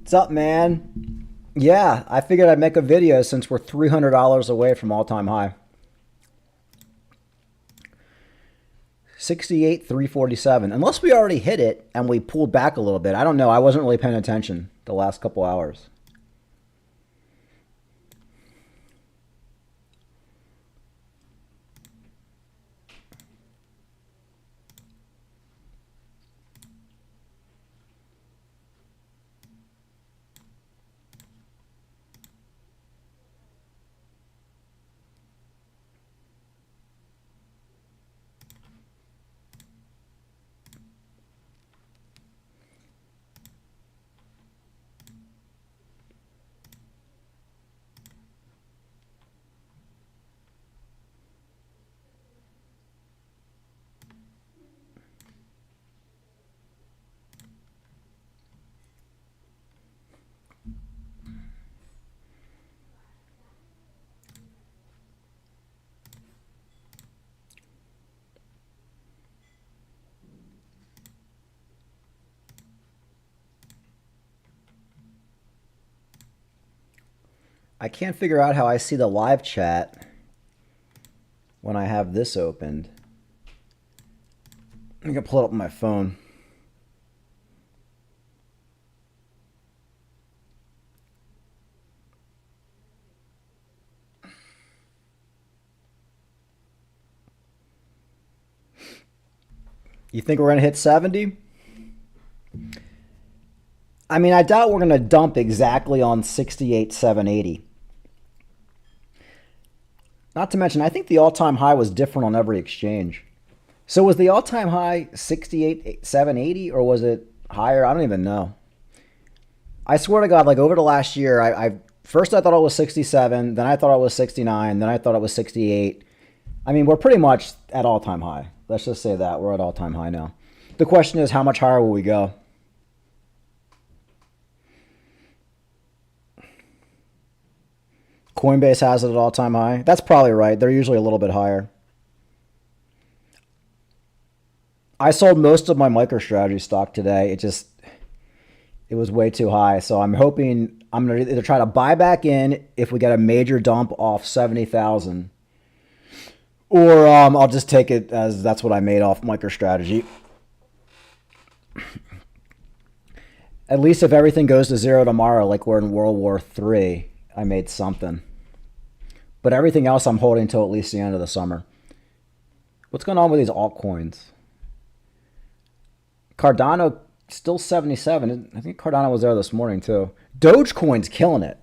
What's up, man? Yeah, I figured I'd make a video since we're $300 away from all-time high. 68,347. Unless we already hit it and we pulled back a little bit. I don't know. I wasn't really paying attention the last couple hours. I can't figure out how I see the live chat when I have this opened. I'm going to pull it up on my phone. You think we're going to hit 70? I mean, I doubt we're going to dump exactly on 68,780. Not to mention, I think the all-time high was different on every exchange. So was the all-time high 68,780 or was it higher? I don't even know. I swear to God, like over the last year, first I thought it was 67, then I thought it was 69, then I thought it was 68. I mean, we're pretty much at all-time high. Let's just say that. We're at all-time high now. The question is, how much higher will we go? Coinbase has it at all-time high. That's probably right. They're usually a little bit higher. I sold most of my MicroStrategy stock today. It was way too high. So I'm hoping I'm going to either try to buy back in if we get a major dump off 70,000, or I'll just take it as that's what I made off MicroStrategy. At least if everything goes to zero tomorrow, like we're in World War III, I made something. But everything else I'm holding till at least the end of the summer. What's going on with these altcoins? Cardano still 77. I think Cardano was there this morning too. Dogecoin's killing it.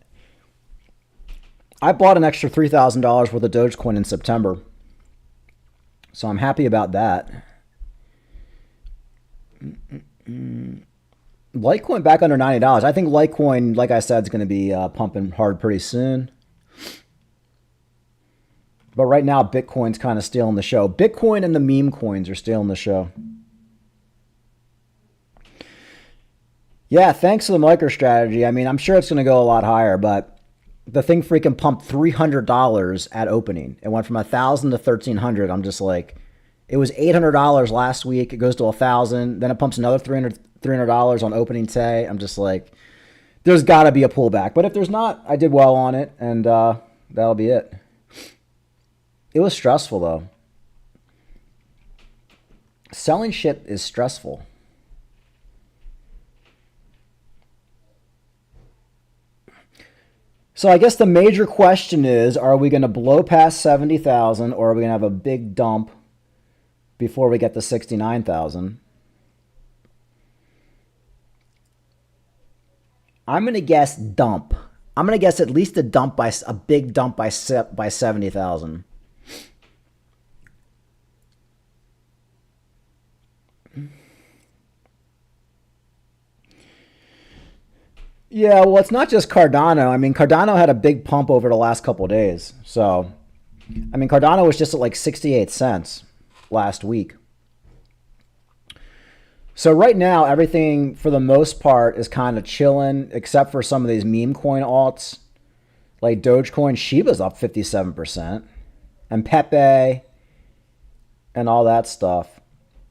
I bought an extra $3,000 worth of Dogecoin in September. So I'm happy about that. Litecoin back under $90. I think Litecoin, like I said, is going to be pumping hard pretty soon. But right now, Bitcoin's kind of stealing the show. Bitcoin and the meme coins are stealing the show. Yeah, thanks to the MicroStrategy. I mean, I'm sure it's going to go a lot higher, but the thing freaking pumped $300 at opening. It went from $1,000 to $1,300. I'm just like, it was $800 last week. It goes to $1,000. Then it pumps another $300 on opening today. I'm just like, there's got to be a pullback. But if there's not, I did well on it, and that'll be it. It was stressful, though. Selling shit is stressful. So I guess the major question is, are we going to blow past 70,000 or are we going to have a big dump before we get to 69,000? I'm going to guess dump. I'm going to guess at least a big dump by 70,000. Yeah, well, it's not just Cardano. I mean, Cardano had a big pump over the last couple of days. So, I mean, Cardano was just at like 68 cents last week. So right now, everything for the most part is kind of chilling, except for some of these meme coin alts like Dogecoin. Shiba's up 57%, and Pepe and all that stuff.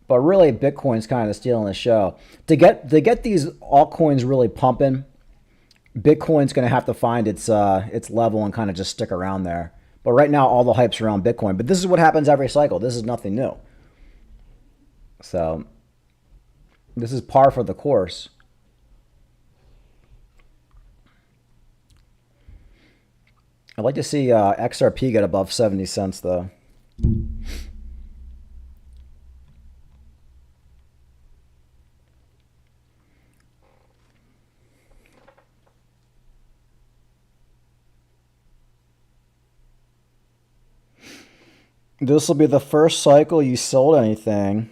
But really, Bitcoin's kind of stealing the show. To get these altcoins really pumping, Bitcoin's going to have to find its level and kind of just stick around there. But right now, all the hype's around Bitcoin. But this is what happens every cycle. This is nothing new. So this is par for the course. I'd like to see XRP get above 70 cents, though. This will be the first cycle you sold anything.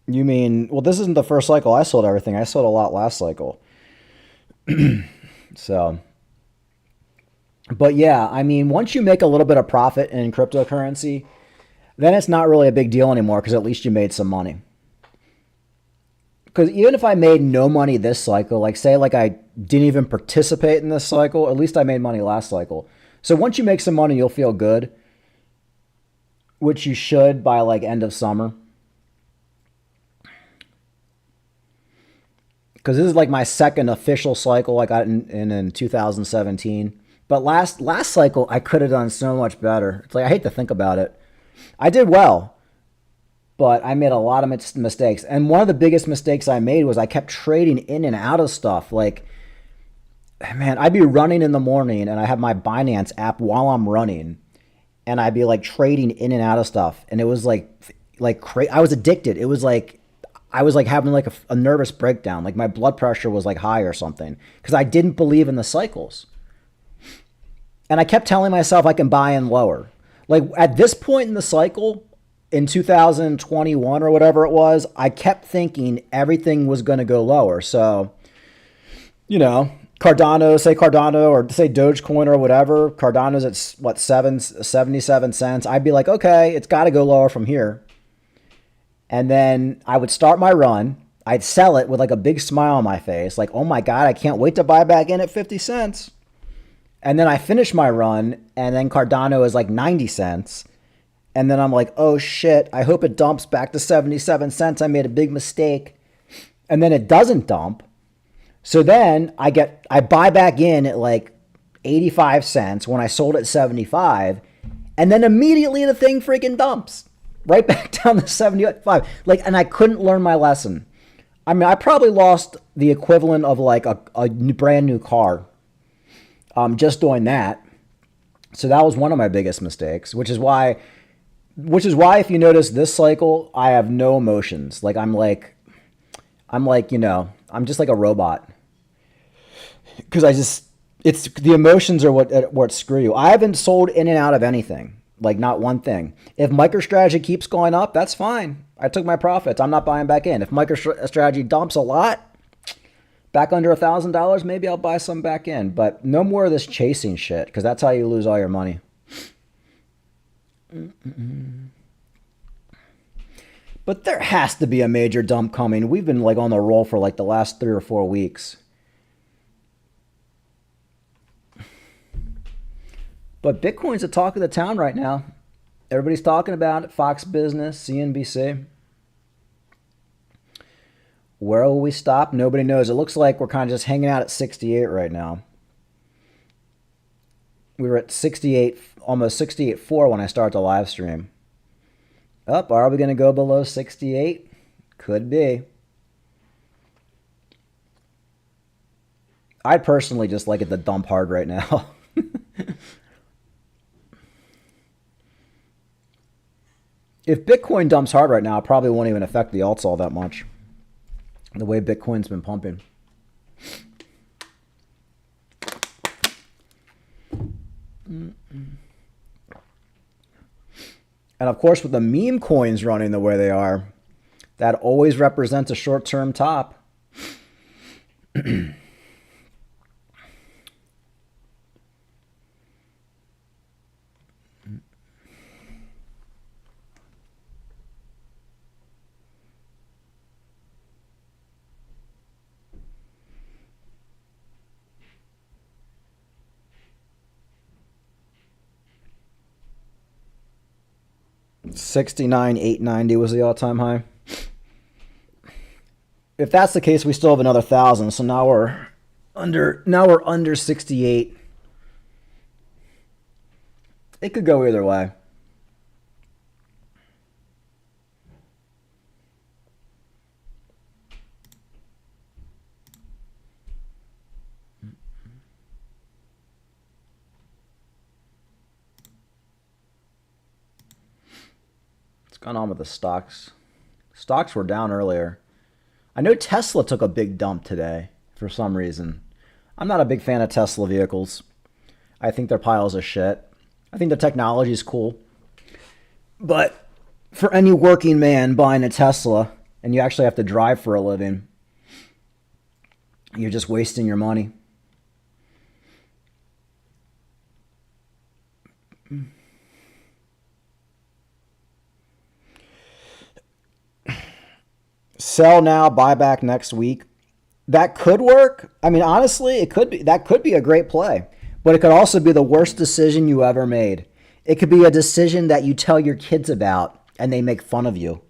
You mean, well, this isn't the first cycle I sold everything. I sold a lot last cycle. So, but yeah, I mean, once you make a little bit of profit in cryptocurrency, then it's not really a big deal anymore because at least you made some money. Because even if I made no money this cycle, like say like I didn't even participate in this cycle, at least I made money last cycle. So once you make some money, you'll feel good, which you should by like end of summer. Because this is like my second official cycle I got in 2017. But last cycle I could have done so much better. It's like I hate to think about it. I did well, but I made a lot of mistakes. And one of the biggest mistakes I made was I kept trading in and out of stuff. Like, man, I'd be running in the morning and I have my Binance app while I'm running, and I'd be like trading in and out of stuff, and it was I was addicted. It was like I was like having like a nervous breakdown. Like my blood pressure was like high or something because I didn't believe in the cycles. And I kept telling myself I can buy in lower. Like at this point in the cycle, in 2021 or whatever it was, I kept thinking everything was going to go lower. So, Cardano or say Dogecoin or whatever, Cardano's at what, 77 cents. I'd be like, okay, it's got to go lower from here. And then I would start my run. I'd sell it with like a big smile on my face. Like, oh my God, I can't wait to buy back in at 50 cents. And then I finish my run, and then Cardano is like 90 cents. And then I'm like, oh shit, I hope it dumps back to 77 cents. I made a big mistake. And then it doesn't dump. So then I buy back in at like 85 cents when I sold at 75. And then immediately the thing freaking dumps right back down to 75. Like, and I couldn't learn my lesson. I mean, I probably lost the equivalent of like a brand new car just doing that. So that was one of my biggest mistakes, which is why if you notice this cycle, I have no emotions. Like I'm just like a robot. Because it's the emotions are what screw you. I haven't sold in and out of anything, like not one thing. If MicroStrategy keeps going up, that's fine. I took my profits. I'm not buying back in. If MicroStrategy dumps a lot, back under $1,000, maybe I'll buy some back in. But no more of this chasing shit, because that's how you lose all your money. But there has to be a major dump coming. We've been like on the roll for like the last 3 or 4 weeks. But Bitcoin's the talk of the town right now. Everybody's talking about it. Fox Business, CNBC. Where will we stop? Nobody knows. It looks like we're kind of just hanging out at 68 right now. We were at 68, almost 68.4 when I start the live stream. Are we going to go below 68? Could be. I'd personally just like it to dump hard right now. If Bitcoin dumps hard right now, it probably won't even affect the alts all that much. The way Bitcoin's been pumping. And of course, with the meme coins running the way they are, that always represents a short-term top. $69,890 was the all-time high. If that's the case, we still have another 1,000. So now we're under 68. It could go either way. What's going on with the stocks? Stocks were down earlier. I know Tesla took a big dump today for some reason. I'm not a big fan of Tesla vehicles. I think they're piles of shit. I think the technology is cool. But for any working man buying a Tesla, and you actually have to drive for a living, you're just wasting your money. Sell now, buy back next week. That could work. I mean, honestly, it could be. That could be a great play, but it could also be the worst decision you ever made. It could be a decision that you tell your kids about and they make fun of you.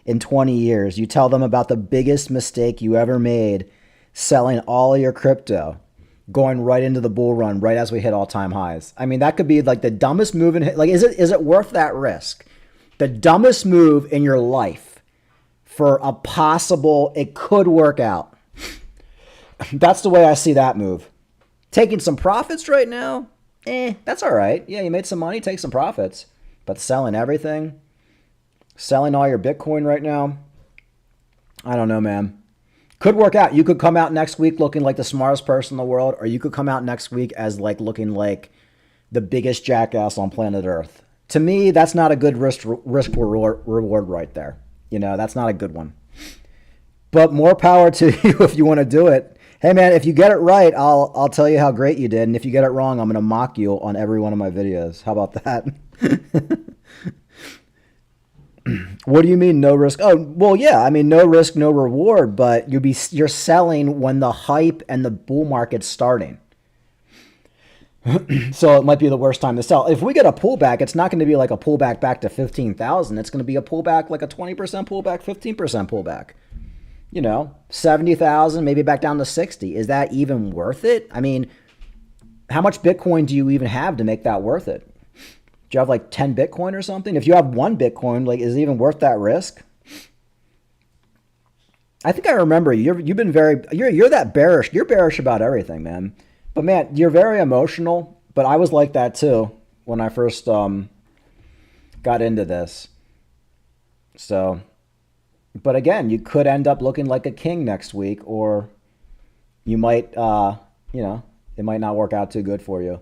In 20 years, you tell them about the biggest mistake you ever made, selling all of your crypto, going right into the bull run right as we hit all-time highs. I mean, that could be like the dumbest move in, like, is it worth that risk? The dumbest move in your life for a possible, it could work out. That's the way I see that move. Taking some profits right now, that's all right. Yeah, you made some money, take some profits. But selling everything, selling all your Bitcoin right now, I don't know, man. Could work out. You could come out next week looking like the smartest person in the world, or you could come out next week as like looking like the biggest jackass on planet Earth. To me, that's not a good risk reward right there. You know, that's not a good one. But more power to you if you want to do it. Hey, man, if you get it right, I'll tell you how great you did. And if you get it wrong, I'm going to mock you on every one of my videos. How about that? What do you mean no risk? Oh, well, yeah. I mean, no risk, no reward. But you're selling when the hype and the bull market's starting. So it might be the worst time to sell. If we get a pullback, it's not going to be like a pullback back to 15,000. It's going to be a pullback like a 20% pullback, 15% pullback. You know, 70,000, maybe back down to 60. Is that even worth it? I mean, how much Bitcoin do you even have to make that worth it? Do you have like 10 Bitcoin or something? If you have one Bitcoin, like, is it even worth that risk? I think I remember you've been you're that bearish. You're bearish about everything, man. But man, you're very emotional, but I was like that too when I first got into this. So, but again, you could end up looking like a king next week, or you might, you know, it might not work out too good for you.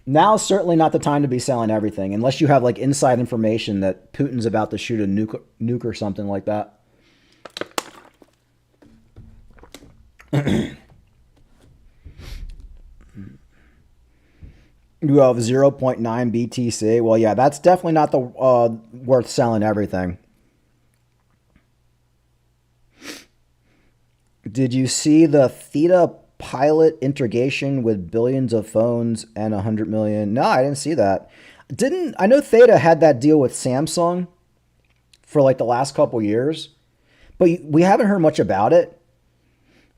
Now is certainly not the time to be selling everything, unless you have like inside information that Putin's about to shoot a nuke or something like that. You have 0.9 BTC. Well, yeah, that's definitely not the worth selling everything. Did you see the Theta pilot integration with billions of phones and 100 million? No, I didn't see that. I know Theta had that deal with Samsung for like the last couple years, but we haven't heard much about it.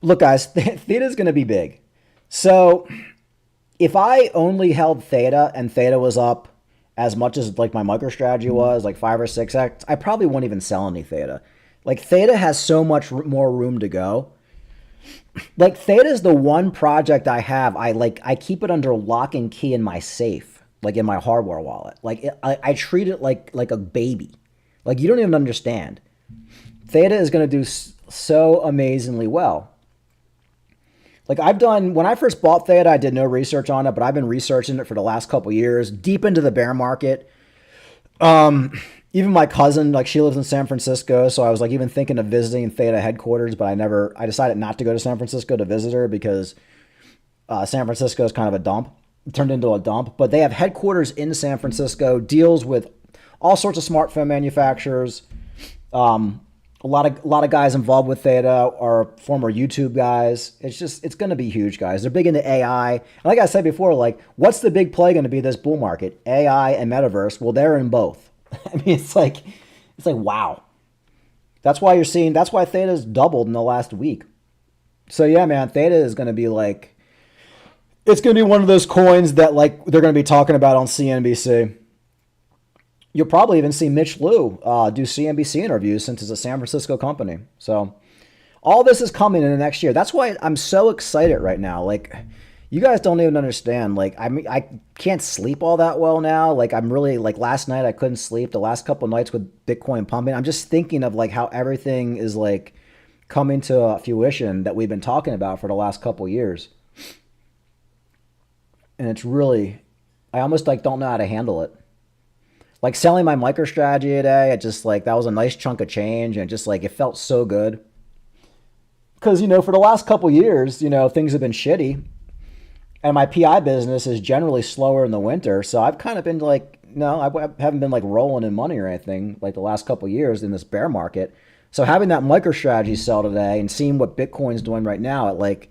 Look, guys, Theta is going to be big. So if I only held Theta and Theta was up as much as like my MicroStrategy was, like 5 or 6x, I probably won't even sell any Theta. Like Theta has so much more room to go. Like Theta is the one project I have. I keep it under lock and key in my safe, like in my hardware wallet. Like I treat it like a baby. Like you don't even understand. Theta is going to do so amazingly well. Like I've done when I first bought Theta, I did no research on it, but I've been researching it for the last couple years, deep into the bear market. Even my cousin, like she lives in San Francisco, so I was like even thinking of visiting Theta headquarters, but I decided not to go to San Francisco to visit her because San Francisco is kind of a dump. It turned into a dump, but they have headquarters in San Francisco, deals with all sorts of smartphone manufacturers. A lot of guys involved with Theta are former YouTube guys. It's going to be huge, guys. They're big into AI. And like I said before, like what's the big play going to be this bull market? AI and metaverse. Well, they're in both. I mean, it's like wow. That's why Theta's doubled in the last week. So yeah, man, Theta is going to be like it's going to be one of those coins that like they're going to be talking about on CNBC. You'll probably even see Mitch Liu do CNBC interviews since it's a San Francisco company. So all this is coming in the next year. That's why I'm so excited right now. Like you guys don't even understand. Like I can't sleep all that well now. Like I'm really like last night I couldn't sleep. The last couple of nights with Bitcoin pumping, I'm just thinking of like how everything is like coming to fruition that we've been talking about for the last couple of years. And it's really, I almost like don't know how to handle it. Like selling my MicroStrategy today, it just like that was a nice chunk of change, and just like it felt so good. Because for the last couple years, things have been shitty, and my PI business is generally slower in the winter. So I've kind of been like, no, I haven't been like rolling in money or anything like the last couple years in this bear market. So having that MicroStrategy sell today and seeing what Bitcoin's doing right now, it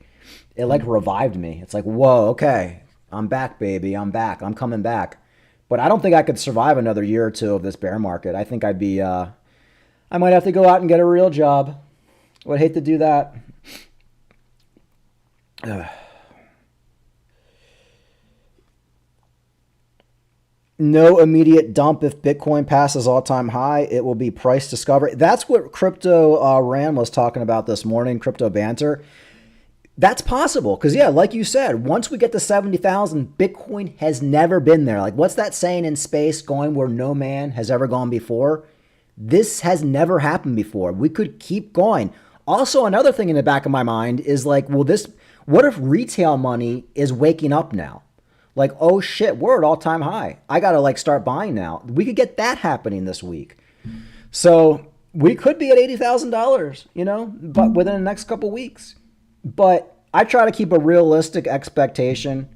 revived me. It's like, whoa, okay, I'm back, baby, I'm back, I'm coming back. But I don't think I could survive another year or two of this bear market. I think I might have to go out and get a real job. Would hate to do that. No immediate dump if Bitcoin passes all-time high. It will be price discovery. That's what Crypto Ran was talking about this morning, Crypto Banter. That's possible because, yeah, like you said, once we get to 70,000, Bitcoin has never been there. Like, what's that saying in space, going where no man has ever gone before? This has never happened before. We could keep going. Also, another thing in the back of my mind is like, what if retail money is waking up now? Like, oh shit, we're at all-time high. I got to like start buying now. We could get that happening this week. So we could be at $80,000, but within the next couple weeks. But I try to keep a realistic expectation,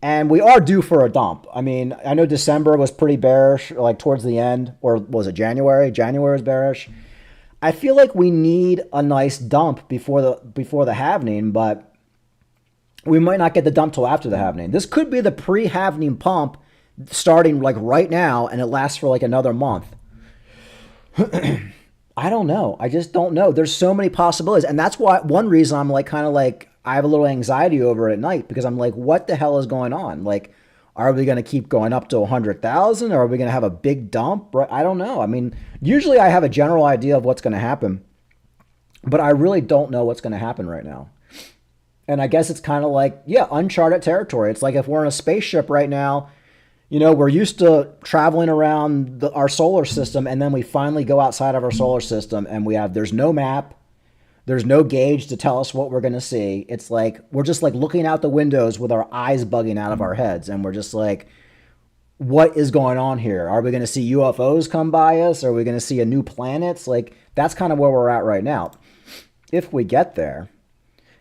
and we are due for a dump. I mean, I know December was pretty bearish, like towards the end, or was it January? January was bearish. I feel like we need a nice dump before the halvening, but we might not get the dump till after the halvening. This could be the pre-halvening pump starting like right now, and it lasts for like another month. I don't know. I just don't know. There's so many possibilities. And that's why one reason I'm like kind of like I have a little anxiety over it at night, because I'm like, what the hell is going on? Like, are we going to keep going up to 100,000, or are we going to have a big dump? I don't know. I mean, usually I have a general idea of what's going to happen, but I really don't know what's going to happen right now. And I guess it's kind of like, yeah, uncharted territory. It's like if we're in a spaceship right now, we're used to traveling around our solar system, and then we finally go outside of our solar system, and there's no map, there's no gauge to tell us what we're going to see. It's like we're just like looking out the windows with our eyes bugging out of our heads, and we're just like, what is going on here? Are we going to see UFOs come by us? Are we going to see a new planets? Like, that's kind of where we're at right now, if we get there.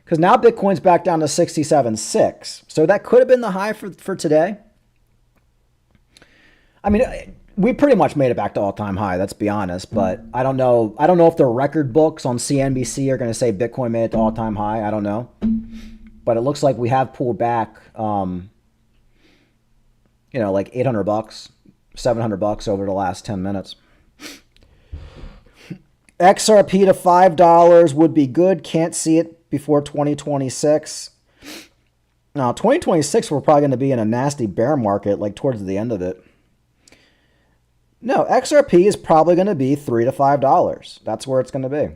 Because now Bitcoin's back down to 67.6. So that could have been the high for today. I mean, we pretty much made it back to all-time high, let's be honest. But I don't know if the record books on CNBC are going to say Bitcoin made it to all-time high. I don't know. But it looks like we have pulled back, like $800, $700 over the last 10 minutes. XRP to $5 would be good. Can't see it before 2026. Now, 2026, we're probably going to be in a nasty bear market, like towards the end of it. No, XRP is probably going to be $3 to $5. That's where it's going to be.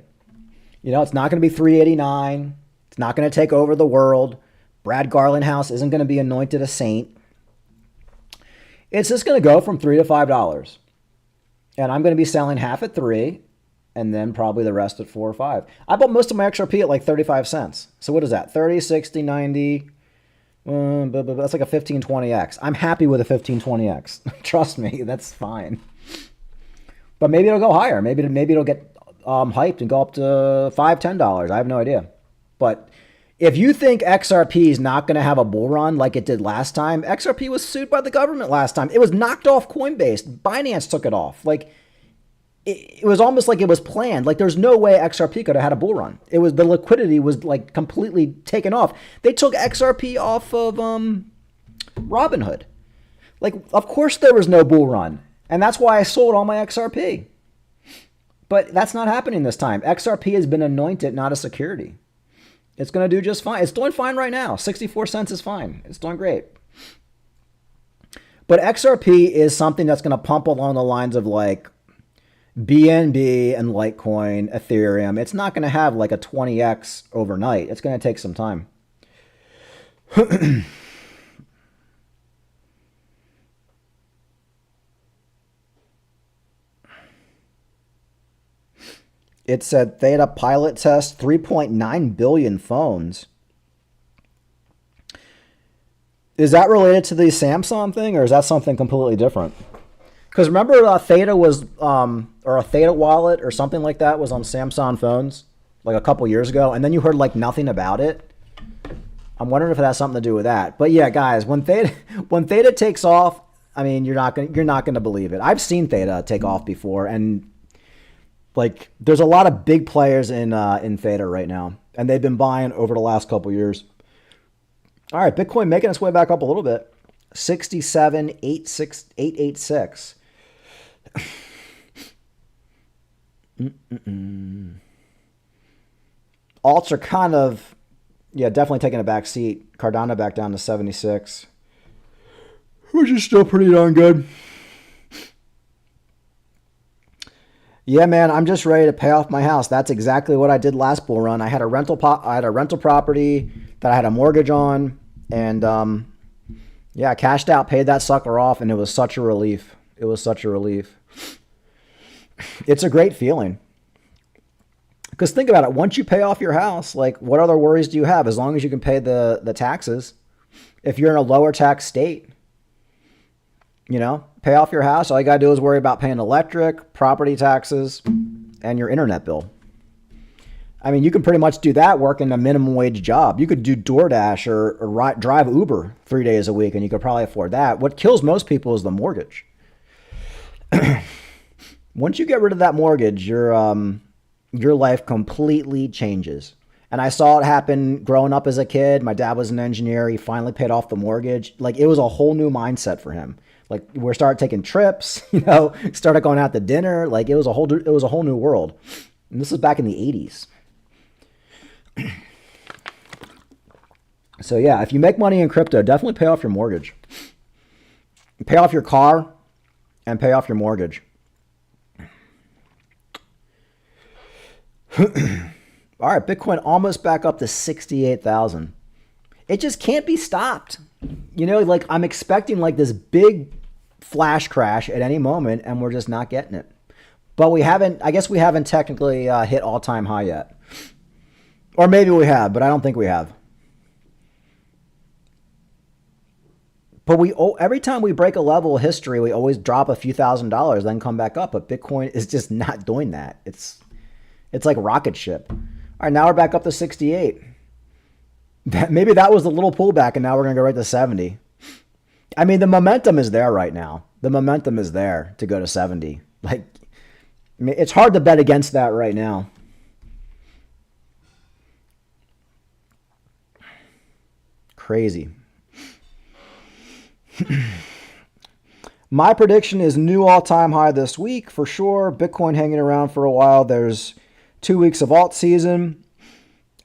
It's not going to be $3.89. It's not going to take over the world. Brad Garlinghouse isn't going to be anointed a saint. It's just going to go from $3 to $5. And I'm going to be selling half at $3 and then probably the rest at 4 or 5. I bought most of my XRP at like 35 cents. So what is that? 30, 60, 90. That's like a 1520x. I'm happy with a 1520x. Trust me, that's fine. But maybe it'll go higher. Maybe it'll get hyped and go up to $5, $10. I have no idea. But if you think XRP is not going to have a bull run like it did last time, XRP was sued by the government last time. It was knocked off Coinbase. Binance took it off. Like it was almost like it was planned. Like there's no way XRP could have had a bull run. It was the liquidity was like completely taken off. They took XRP off of Robinhood. Like of course there was no bull run, and that's why I sold all my XRP. But that's not happening this time. XRP has been anointed not a security. It's going to do just fine. It's doing fine right now. 64 cents is fine. It's doing great. But XRP is something that's going to pump along the lines of like BNB and Litecoin, Ethereum. It's not going to have like a 20x overnight. It's going to take some time. It said Theta pilot test 3.9 billion phones. Is that related to the Samsung thing, or is that something completely different? Because remember Theta was, or a Theta wallet or something like that was on Samsung phones like a couple years ago, and then you heard like nothing about it. I'm wondering if it has something to do with that. But yeah, guys, when Theta takes off, I mean, you're not gonna believe it. I've seen Theta take off before, and like there's a lot of big players in Theta right now, and they've been buying over the last couple years. All right, Bitcoin making its way back up a little bit. 67,886. Alts are kind of, yeah, definitely taking a back seat. Cardano back down to 76, which is still pretty darn good. Yeah, man, I'm just ready to pay off my house. That's exactly what I did last bull run. I had a rental property that I had a mortgage on, and yeah, I cashed out, paid that sucker off, and it was such a relief. It was such a relief. It's a great feeling. Because think about it, once you pay off your house, like what other worries do you have? As long as you can pay the taxes. If you're in a lower tax state, you know, pay off your house. All you got to do is worry about paying electric, property taxes, and your internet bill. I mean, you can pretty much do that working a minimum wage job. You could do DoorDash or drive Uber 3 days a week, and you could probably afford that. What kills most people is the mortgage. Once you get rid of that mortgage, your life completely changes. And I saw it happen growing up as a kid. My dad was an engineer. He finally paid off the mortgage. Like it was a whole new mindset for him. Like we started taking trips, you know, started going out to dinner. Like it was a whole new world. And this was back in the 80s. So yeah, if you make money in crypto, definitely pay off your mortgage. Pay off your car and pay off your mortgage. All right, Bitcoin almost back up to 68,000. It just can't be stopped. You know, like I'm expecting like this big flash crash at any moment, and we're just not getting it. But I guess we haven't technically hit all-time high yet. Or maybe we have, but I don't think we have. But every time we break a level of history, we always drop a few $1,000s, then come back up. But Bitcoin is just not doing that. It's like rocket ship. All right, now we're back up to 68. Maybe that was a little pullback, and now we're going to go right to 70. I mean, the momentum is there right now. The momentum is there to go to 70. Like, I mean, it's hard to bet against that right now. Crazy. My prediction is new all-time high this week for sure. Bitcoin hanging around for a while. There's 2 weeks of alt season.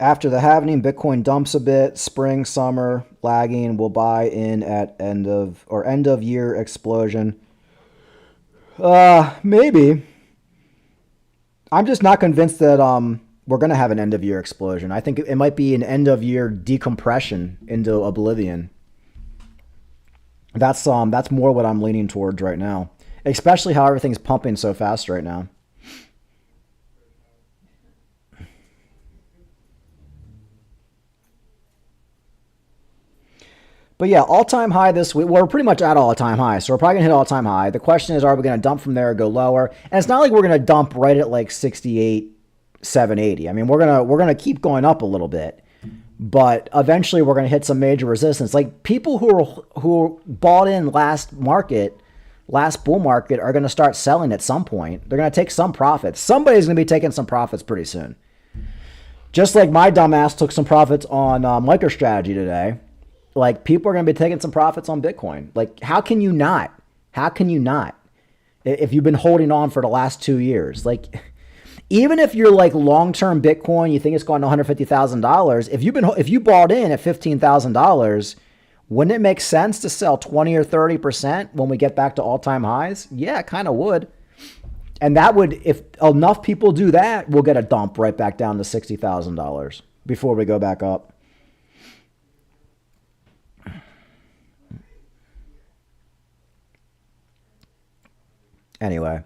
After the halving, Bitcoin dumps a bit. Spring, summer, lagging. We'll buy in at end of year explosion. Maybe. I'm just not convinced that we're going to have an end of year explosion. I think it might be an end of year decompression into oblivion. That's more what I'm leaning towards right now, especially how everything's pumping so fast right now. But yeah, all-time high this week. Well, we're pretty much at all-time high, so we're probably gonna hit all-time high. The question is, are we gonna dump from there or go lower? And it's not like we're gonna dump right at like 68, 780. I mean, we're gonna keep going up a little bit, but eventually we're gonna hit some major resistance. Like people who bought in last bull market are gonna start selling at some point. They're gonna take some profits. Somebody's gonna be taking some profits pretty soon. Just like my dumbass took some profits on MicroStrategy today. Like people are going to be taking some profits on Bitcoin. Like how can you not? How can you not? If you've been holding on for the last 2 years, like even if you're like long-term Bitcoin, you think it's going to $150,000. If you bought in at $15,000, wouldn't it make sense to sell 20 or 30% when we get back to all-time highs? Yeah, it kind of would. And that would, if enough people do that, we'll get a dump right back down to $60,000 before we go back up. Anyway,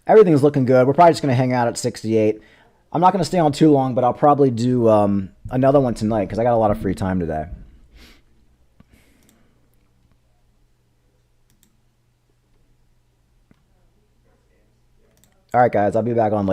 everything's looking good. We're probably just going to hang out at 68. I'm not going to stay on too long, but I'll probably do another one tonight because I got a lot of free time today. All right, guys, I'll be back on later.